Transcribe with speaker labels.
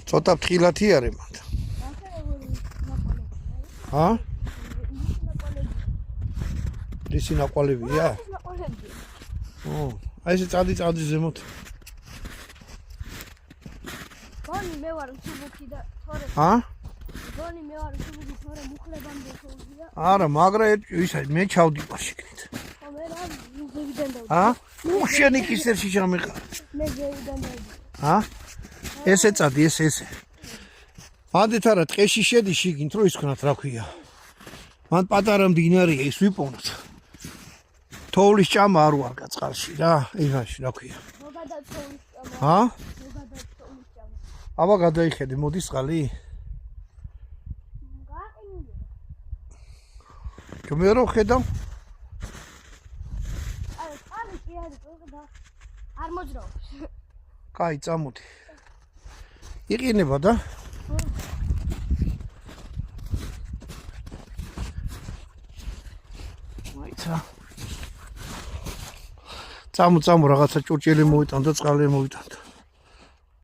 Speaker 1: ცოტა ფრთხილათი არის მანდ. ჰა? ისი ნაყოლებია? აი ეს წადი ზემოთ.
Speaker 2: გონი მე ვარ სუბუქი და თორე.
Speaker 1: ჰა?
Speaker 2: გონი მე ვარ სუბუქი თორე მუხლებამდე შევიდია.
Speaker 1: არა, მაგრა ისა მე ჩავდი პაშიკნით.
Speaker 2: ხო მე რა ზევიდან და.
Speaker 1: ჰა? შენი კისერში ჩამიყარ.
Speaker 2: მე ზევიდან და.
Speaker 1: ჰა? ესე წადი, ესე. მანდით არა ტყეში შედი შიგნით, რომ ისქნათ რა ქვია. მან პატარა მდინარეა ის ვიპოვნოთ. თოვლის ჭამა არ ვარ გაწყალში რა, იღაში რა ქვია.
Speaker 2: მოგადაცოვლის ჭამა.
Speaker 1: ჰა?
Speaker 2: მოგადაცოვლის ჭამა.
Speaker 1: აბა გადაიხედე, მოდის წყალი?
Speaker 2: გაყინე.
Speaker 1: მე რო ხედავ?
Speaker 2: აი, წყალი კი არის, და არ მოძრაობს.
Speaker 1: კაი, წამოდი. იყინება და? მაიცა. წამო რაღაცა ჭურჭელი მოვიტან და წყალი მოვიტან.